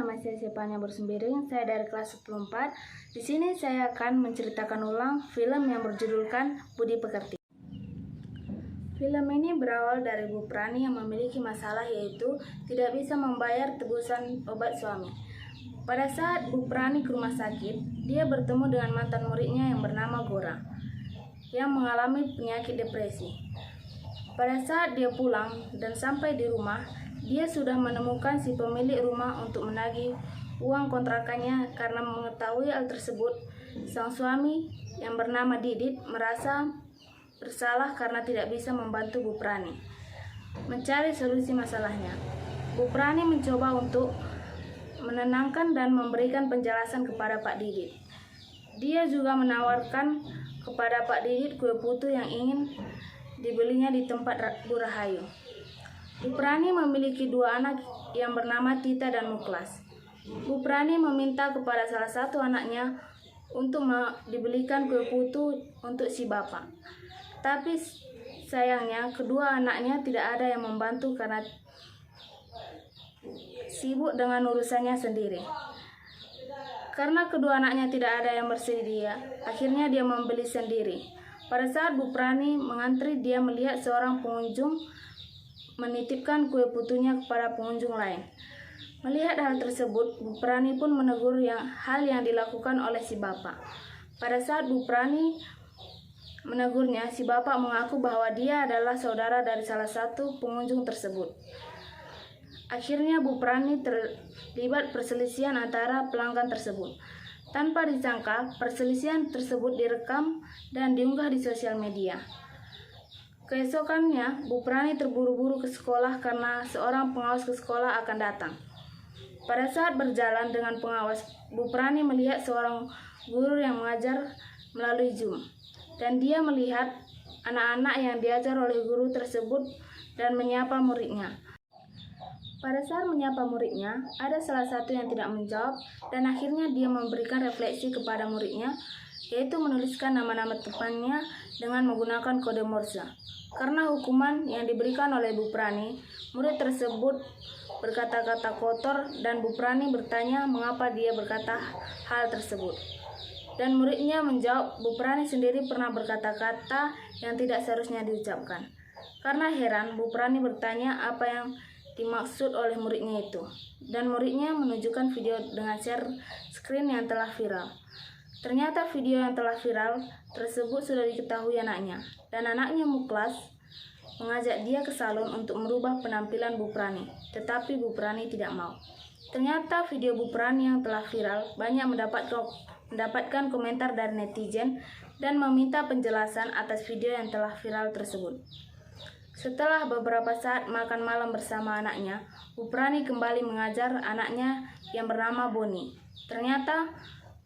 nama saya Sepanya Bersembiring. Saya dari kelas 14. Di sini saya akan menceritakan ulang film yang berjudulkan Budi Pekerti. Film ini berawal dari Bu Prani yang memiliki masalah, yaitu tidak bisa membayar tebusan obat suami. Pada saat Bu Prani ke rumah sakit, dia bertemu dengan mantan muridnya yang bernama Gora, yang mengalami penyakit depresi. Pada saat dia pulang dan sampai di rumah, dia sudah menemukan si pemilik rumah untuk menagih uang kontrakannya. Karena mengetahui hal tersebut, sang suami yang bernama Didit merasa bersalah karena tidak bisa membantu Bu Prani mencari solusi masalahnya. Bu Prani mencoba untuk menenangkan dan memberikan penjelasan kepada Pak Didit. Dia juga menawarkan kepada Pak Didit kue putu yang ingin dibelinya di tempat Bu Rahayu. Bu Prani memiliki dua anak yang bernama Tita dan Muklas. Bu Prani meminta kepada salah satu anaknya untuk dibelikan kue putu untuk si bapak. Tapi sayangnya kedua anaknya tidak ada yang membantu karena sibuk dengan urusannya sendiri. Karena kedua anaknya tidak ada yang bersedia, akhirnya dia membeli sendiri. Pada saat Bu Prani mengantri, dia melihat seorang pengunjung menitipkan kue putunya kepada pengunjung lain. Melihat hal tersebut, Bu Prani pun menegur hal yang dilakukan oleh si bapak. Pada saat Bu Prani menegurnya, si bapak mengaku bahwa dia adalah saudara dari salah satu pengunjung tersebut. Akhirnya Bu Prani terlibat perselisihan antara pelanggan tersebut. Tanpa disangka, perselisihan tersebut direkam dan diunggah di sosial media. Keesokannya, Bu Prani terburu-buru ke sekolah karena seorang pengawas ke sekolah akan datang. Pada saat berjalan dengan pengawas, Bu Prani melihat seorang guru yang mengajar melalui Zoom. Dan dia melihat anak-anak yang diajar oleh guru tersebut dan menyapa muridnya. Pada saat menyapa muridnya, ada salah satu yang tidak menjawab dan akhirnya dia memberikan refleksi kepada muridnya, yaitu menuliskan nama-nama temannya dengan menggunakan kode Morse. Karena hukuman yang diberikan oleh Bu Prani, murid tersebut berkata-kata kotor dan Bu Prani bertanya mengapa dia berkata hal tersebut. Dan muridnya menjawab Bu Prani sendiri pernah berkata-kata yang tidak seharusnya diucapkan. Karena heran, Bu Prani bertanya apa yang dimaksud oleh muridnya itu. Dan muridnya menunjukkan video dengan share screen yang telah viral. Ternyata video yang telah viral tersebut sudah diketahui anaknya. Dan anaknya Muklas mengajak dia ke salon untuk merubah penampilan Bu Prani. Tetapi Bu Prani tidak mau. Ternyata video Bu Prani yang telah viral banyak mendapatkan komentar dari netizen dan meminta penjelasan atas video yang telah viral tersebut. Setelah beberapa saat makan malam bersama anaknya, Bu Prani kembali mengajar anaknya yang bernama Boni. Ternyata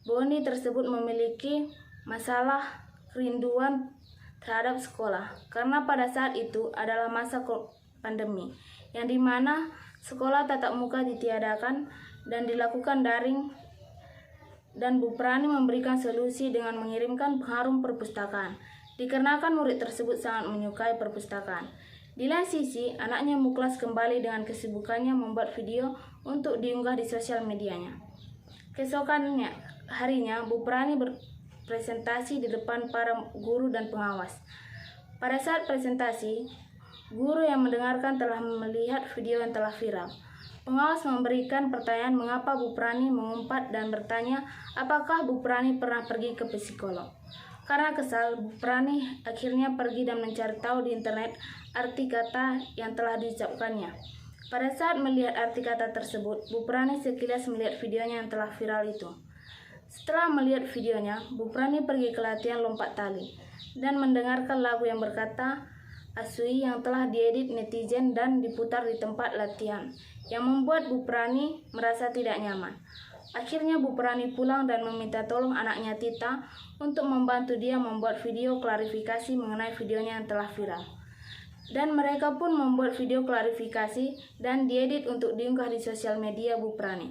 Boni tersebut memiliki masalah kerinduan terhadap sekolah, karena pada saat itu adalah masa pandemi, yang dimana sekolah tatap muka ditiadakan dan dilakukan daring, dan Bu Prani memberikan solusi dengan mengirimkan pengharum perpustakaan, dikarenakan murid tersebut sangat menyukai perpustakaan. Di lain sisi, anaknya Muklas kembali dengan kesibukannya membuat video untuk diunggah di sosial medianya. Keesokannya harinya, Bu Prani berpresentasi di depan para guru dan pengawas. Pada saat presentasi, guru yang mendengarkan telah melihat video yang telah viral. Pengawas memberikan pertanyaan mengapa Bu Prani mengumpat dan bertanya apakah Bu Prani pernah pergi ke psikolog. Karena kesal, Bu Prani akhirnya pergi dan mencari tahu di internet arti kata yang telah diucapkannya. Pada saat melihat arti kata tersebut, Bu Prani sekilas melihat videonya yang telah viral itu. Setelah melihat videonya, Bu Prani pergi ke latihan lompat tali dan mendengarkan lagu yang berkata Asui yang telah diedit netizen dan diputar di tempat latihan, yang membuat Bu Prani merasa tidak nyaman. Akhirnya Bu Prani pulang dan meminta tolong anaknya Tita untuk membantu dia membuat video klarifikasi mengenai videonya yang telah viral. Dan mereka pun membuat video klarifikasi dan diedit untuk diunggah di sosial media Bu Prani.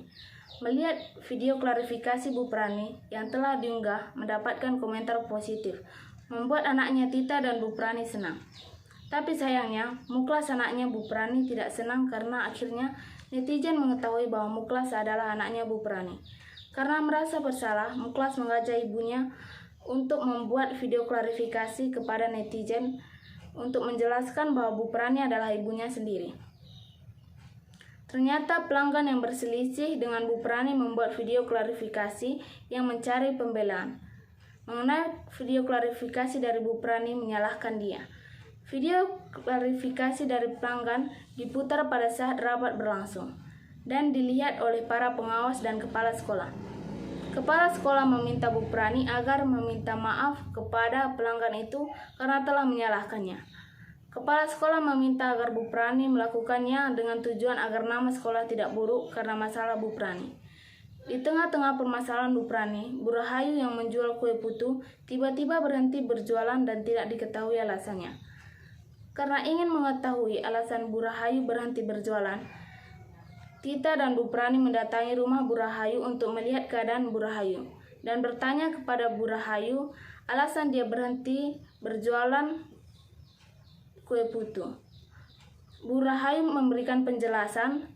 Melihat video klarifikasi Bu Prani yang telah diunggah mendapatkan komentar positif, membuat anaknya Tita dan Bu Prani senang. Tapi sayangnya, Muklas anaknya Bu Prani tidak senang karena akhirnya netizen mengetahui bahwa Muklas adalah anaknya Bu Prani. Karena merasa bersalah, Muklas mengajak ibunya untuk membuat video klarifikasi kepada netizen untuk menjelaskan bahwa Bu Prani adalah ibunya sendiri. Ternyata pelanggan yang berselisih dengan Bu Prani membuat video klarifikasi yang mencari pembelaan. Mengenai video klarifikasi dari Bu Prani menyalahkan dia. Video klarifikasi dari pelanggan diputar pada saat rapat berlangsung dan dilihat oleh para pengawas dan kepala sekolah. Kepala sekolah meminta Bu Prani agar meminta maaf kepada pelanggan itu karena telah menyalahkannya. Kepala sekolah meminta agar Bu Prani melakukannya dengan tujuan agar nama sekolah tidak buruk karena masalah Bu Prani. Di tengah-tengah permasalahan Bu Prani, Bu Rahayu yang menjual kue putu tiba-tiba berhenti berjualan dan tidak diketahui alasannya. Karena ingin mengetahui alasan Bu Rahayu berhenti berjualan, Tita dan Bu Prani mendatangi rumah Bu Rahayu untuk melihat keadaan Bu Rahayu dan bertanya kepada Bu Rahayu alasan dia berhenti berjualan kue putu. Bu Rahayu memberikan penjelasan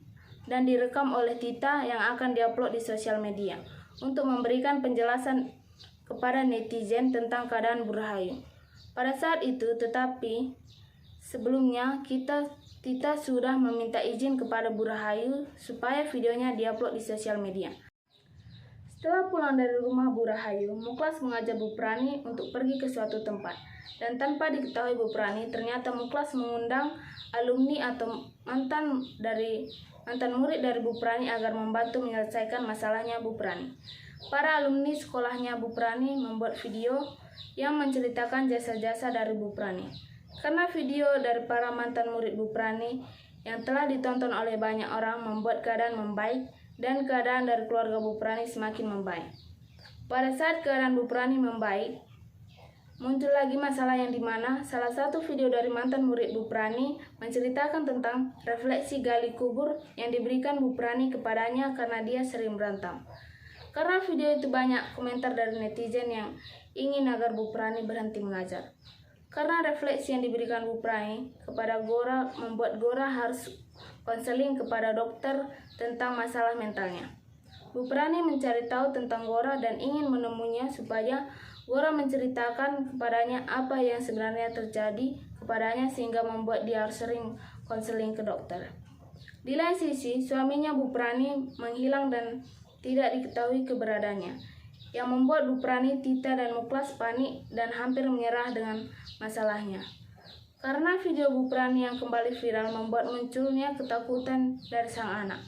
dan direkam oleh Tita yang akan diupload di sosial media untuk memberikan penjelasan kepada netizen tentang keadaan Bu Rahayu. Pada saat itu, tetapi sebelumnya Tita sudah meminta izin kepada Bu Rahayu supaya videonya diupload di sosial media. Setelah pulang dari rumah Bu Rahayu, Muklas mengajak Bu Prani untuk pergi ke suatu tempat. Dan tanpa diketahui Bu Prani, ternyata Muklas mengundang alumni atau mantan murid dari Bu Prani agar membantu menyelesaikan masalahnya Bu Prani. Para alumni sekolahnya Bu Prani membuat video yang menceritakan jasa-jasa dari Bu Prani. Karena video dari para mantan murid Bu Prani yang telah ditonton oleh banyak orang membuat keadaan membaik dan keadaan dari keluarga Bu Prani semakin membaik. Pada saat keadaan Bu Prani membaik, muncul lagi masalah yang dimana salah satu video dari mantan murid Bu Prani menceritakan tentang refleksi gali kubur yang diberikan Bu Prani kepadanya karena dia sering berantem. Karena video itu banyak komentar dari netizen yang ingin agar Bu Prani berhenti mengajar. Karena refleksi yang diberikan Bu Prani kepada Gora membuat Gora harus konseling kepada dokter tentang masalah mentalnya. Bu Prani mencari tahu tentang Gora dan ingin menemuinya supaya Gora menceritakan kepadanya apa yang sebenarnya terjadi kepadanya sehingga membuat dia harus sering konseling ke dokter. Di lain sisi, suaminya Bu Prani menghilang dan tidak diketahui keberadaannya, yang membuat Bu Prani, Tita, dan Muklas panik dan hampir menyerah dengan masalahnya. Karena video Bu Prani yang kembali viral membuat munculnya ketakutan dari sang anak.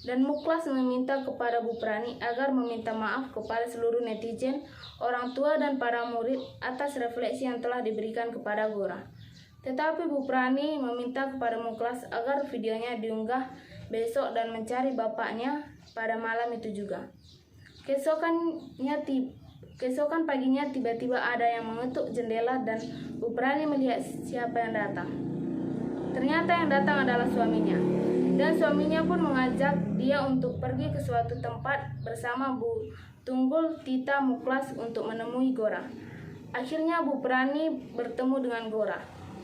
Dan Muklas meminta kepada Bu Prani agar meminta maaf kepada seluruh netizen, orang tua, dan para murid atas refleksi yang telah diberikan kepada Gora. Tetapi Bu Prani meminta kepada Muklas agar videonya diunggah besok dan mencari bapaknya pada malam itu juga. Keesokan paginya tiba-tiba ada yang mengetuk jendela dan Bu Prani melihat siapa yang datang. Ternyata yang datang adalah suaminya. Dan suaminya pun mengajak dia untuk pergi ke suatu tempat bersama Bu Tunggul, Tita, Muklas untuk menemui Gora. Akhirnya Bu Prani bertemu dengan Gora.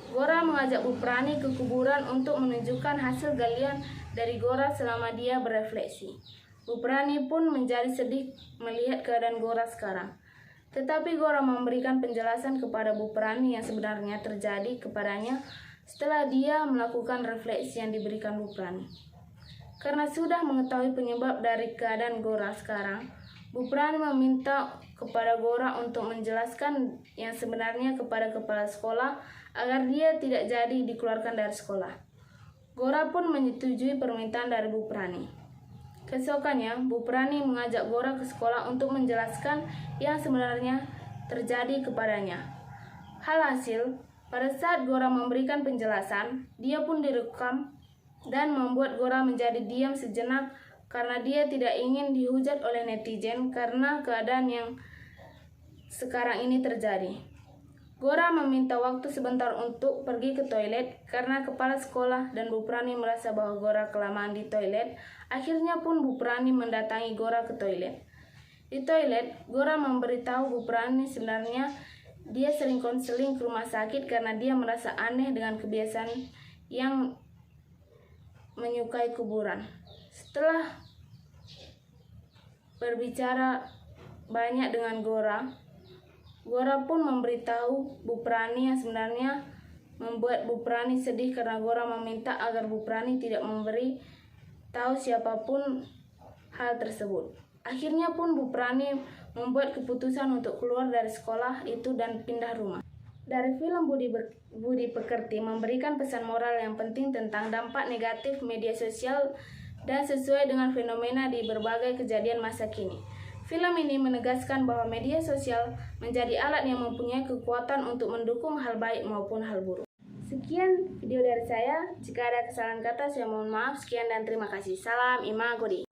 Gora mengajak Bu Prani ke kuburan untuk menunjukkan hasil galian dari Gora selama dia berefleksi. Bu Prani pun menjadi sedih melihat keadaan Gora sekarang. Tetapi Gora memberikan penjelasan kepada Bu Prani yang sebenarnya terjadi kepadanya setelah dia melakukan refleksi yang diberikan Bu Prani. Karena sudah mengetahui penyebab dari keadaan Gora sekarang, Bu Prani meminta kepada Gora untuk menjelaskan yang sebenarnya kepada kepala sekolah agar dia tidak jadi dikeluarkan dari sekolah. Gora pun menyetujui permintaan dari Bu Prani. Keesokannya, Bu Prani mengajak Gora ke sekolah untuk menjelaskan yang sebenarnya terjadi kepadanya. Alhasil, pada saat Gora memberikan penjelasan, dia pun direkam dan membuat Gora menjadi diam sejenak karena dia tidak ingin dihujat oleh netizen karena keadaan yang sekarang ini terjadi. Gora meminta waktu sebentar untuk pergi ke toilet karena kepala sekolah dan Bu Prani merasa bahwa Gora kelamaan di toilet. Akhirnya pun Bu Prani mendatangi Gora ke toilet. Di toilet, Gora memberitahu Bu Prani sebenarnya dia sering konseling ke rumah sakit karena dia merasa aneh dengan kebiasaan yang menyukai kuburan. Setelah berbicara banyak dengan Gora pun memberitahu Bu Prani yang sebenarnya membuat Bu Prani sedih karena Gora meminta agar Bu Prani tidak memberi tahu siapapun hal tersebut. Akhirnya pun Bu Prani membuat keputusan untuk keluar dari sekolah itu dan pindah rumah. Dari film Budi Pekerti memberikan pesan moral yang penting tentang dampak negatif media sosial dan sesuai dengan fenomena di berbagai kejadian masa kini. Film ini menegaskan bahwa media sosial menjadi alat yang mempunyai kekuatan untuk mendukung hal baik maupun hal buruk. Sekian video dari saya. Jika ada kesalahan kata, saya mohon maaf. Sekian dan terima kasih. Salam Ima Godi.